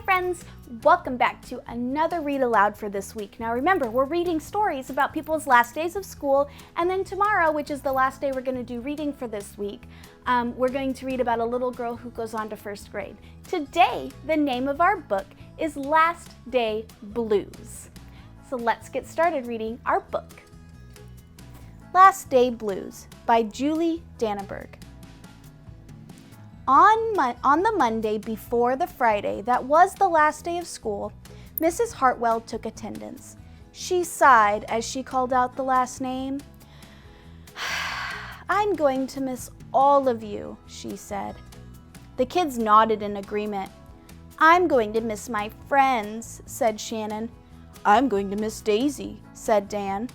friends, welcome back to another Read Aloud for this week. Now remember, we're reading stories about people's last days of school, and then tomorrow, which is the last day we're going to do reading for this week, we're going to read about a little girl who goes on to first grade. Today, the name of our book is Last Day Blues. So let's get started reading our book. Last Day Blues by Julie Danneburg. On the Monday before the Friday that was the last day of school, Mrs. Hartwell took attendance. She sighed as she called out the last name. "I'm going to miss all of you," she said. The kids nodded in agreement. "I'm going to miss my friends," said Shannon. "I'm going to miss Daisy," said Dan.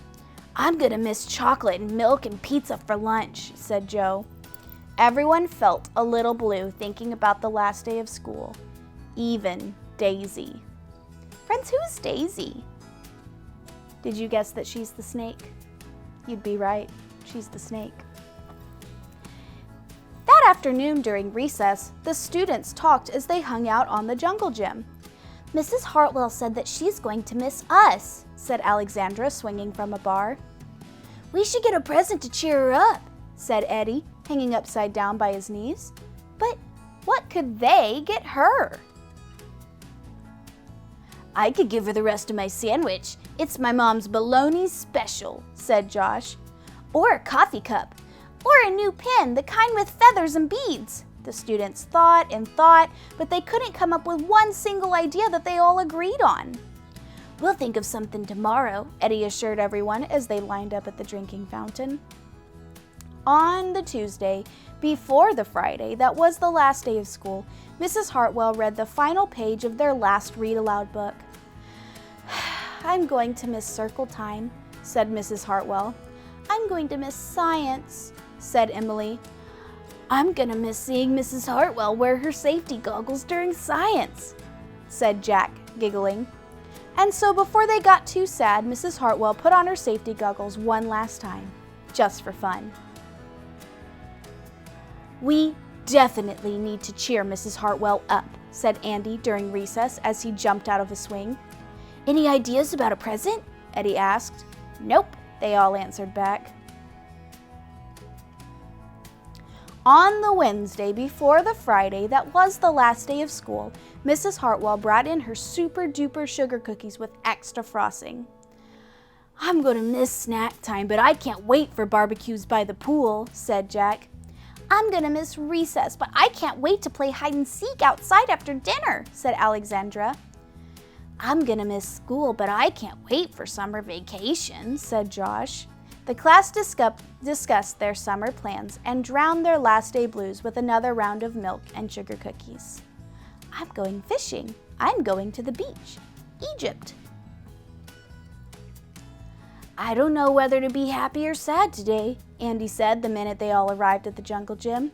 "I'm going to miss chocolate and milk and pizza for lunch," said Joe. Everyone felt a little blue thinking about the last day of school, even Daisy. Friends, who's Daisy? Did you guess that she's the snake? You'd be right, she's the snake. That afternoon during recess, the students talked as they hung out on the jungle gym. "Mrs. Hartwell said that she's going to miss us," said Alexandra, swinging from a bar. "We should get a present to cheer her up," said Eddie, hanging upside down by his knees. But what could they get her? "I could give her the rest of my sandwich. It's my mom's bologna special," said Josh. "Or a coffee cup. Or a new pen, the kind with feathers and beads." The students thought and thought, but they couldn't come up with one single idea that they all agreed on. "We'll think of something tomorrow," Eddie assured everyone as they lined up at the drinking fountain. On the Tuesday, before the Friday that was the last day of school, Mrs. Hartwell read the final page of their last read-aloud book. "I'm going to miss circle time," said Mrs. Hartwell. "I'm going to miss science," said Emily. "I'm going to miss seeing Mrs. Hartwell wear her safety goggles during science," said Jack, giggling. And so before they got too sad, Mrs. Hartwell put on her safety goggles one last time, just for fun. "We definitely need to cheer Mrs. Hartwell up," said Andy during recess as he jumped out of a swing. "Any ideas about a present?" Eddie asked. "Nope," they all answered back. On the Wednesday before the Friday that was the last day of school, Mrs. Hartwell brought in her super-duper sugar cookies with extra frosting. "I'm going to miss snack time, but I can't wait for barbecues by the pool," said Jack. "I'm going to miss recess, but I can't wait to play hide and seek outside after dinner," said Alexandra. "I'm going to miss school, but I can't wait for summer vacation," said Josh. The class discussed their summer plans and drowned their last day blues with another round of milk and sugar cookies. "I'm going fishing. I'm going to the beach. Egypt." "I don't know whether to be happy or sad today," Andy said the minute they all arrived at the jungle gym.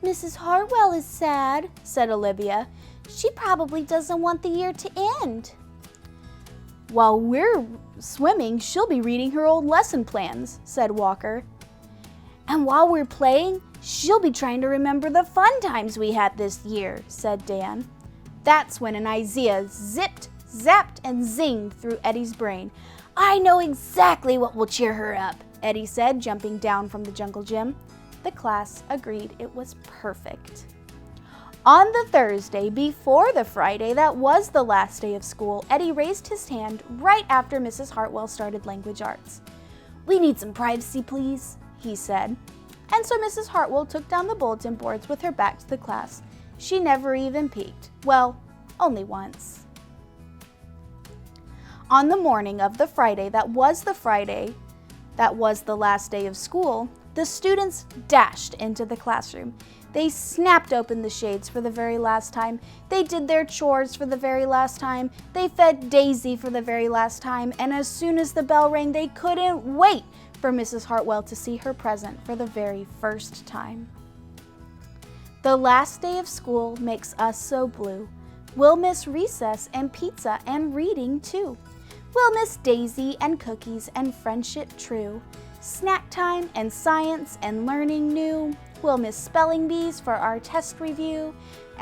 "Mrs. Hartwell is sad," said Olivia. "She probably doesn't want the year to end." "While we're swimming, she'll be reading her old lesson plans," said Walker. "And while we're playing, she'll be trying to remember the fun times we had this year," said Dan. That's when an idea zipped, zapped, and zinged through Eddie's brain. "I know exactly what will cheer her up," Eddie said, jumping down from the jungle gym. The class agreed it was perfect. On the Thursday before the Friday that was the last day of school, Eddie raised his hand right after Mrs. Hartwell started language arts. "We need some privacy, please," he said. And so Mrs. Hartwell took down the bulletin boards with her back to the class. She never even peeked. Well, only once. On the morning of the Friday that was the last day of school, the students dashed into the classroom. They snapped open the shades for the very last time. They did their chores for the very last time. They fed Daisy for the very last time. And as soon as the bell rang, they couldn't wait for Mrs. Hartwell to see her present for the very first time. The last day of school makes us so blue. We'll miss recess and pizza and reading too. We'll miss Daisy and cookies and friendship true. Snack time and science and learning new. We'll miss spelling bees for our test review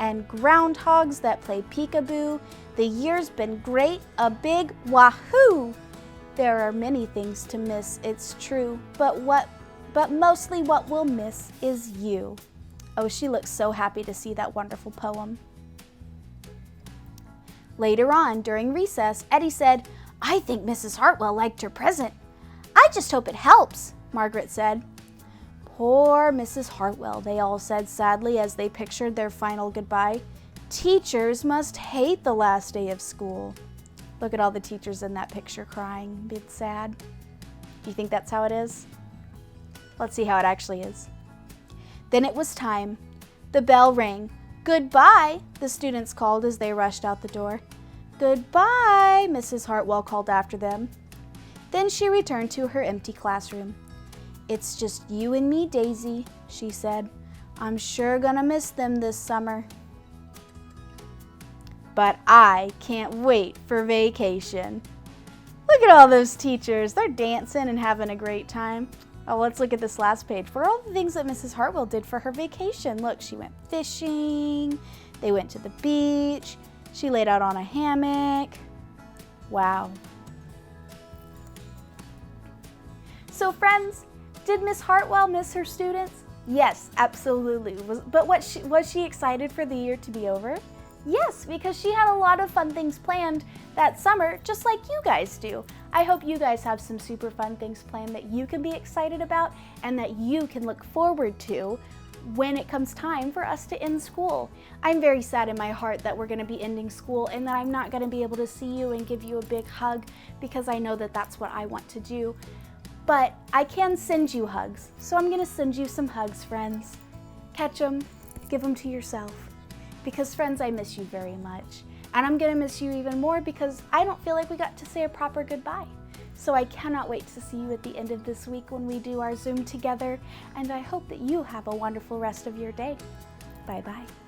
and groundhogs that play peekaboo. The year's been great, a big wahoo! There are many things to miss, it's true, but mostly what we'll miss is you. Oh, she looks so happy to see that wonderful poem. Later on, during recess, Eddie said, "I think Mrs. Hartwell liked her present." "I just hope it helps," Margaret said. "Poor Mrs. Hartwell," they all said sadly as they pictured their final goodbye. "Teachers must hate the last day of school." Look at all the teachers in that picture crying, being sad. Do you think that's how it is? Let's see how it actually is. Then it was time. The bell rang. "Goodbye," the students called as they rushed out the door. "Goodbye," Mrs. Hartwell called after them. Then she returned to her empty classroom. "It's just you and me, Daisy," she said. "I'm sure gonna miss them this summer. But I can't wait for vacation." Look at all those teachers. They're dancing and having a great time. Oh, let's look at this last page for all the things that Mrs. Hartwell did for her vacation. Look, she went fishing. They went to the beach. She laid out on a hammock. Wow. So friends, did Miss Hartwell miss her students? Yes, absolutely. But was she excited for the year to be over? Yes, because she had a lot of fun things planned that summer, just like you guys do. I hope you guys have some super fun things planned that you can be excited about and that you can look forward to when it comes time for us to end school. I'm very sad in my heart that we're going to be ending school and that I'm not going to be able to see you and give you a big hug because I know that that's what I want to do. But I can send you hugs, so I'm going to send you some hugs, friends. Catch them, give them to yourself. Because friends, I miss you very much. And I'm gonna miss you even more because I don't feel like we got to say a proper goodbye. So I cannot wait to see you at the end of this week when we do our Zoom together. And I hope that you have a wonderful rest of your day. Bye-bye.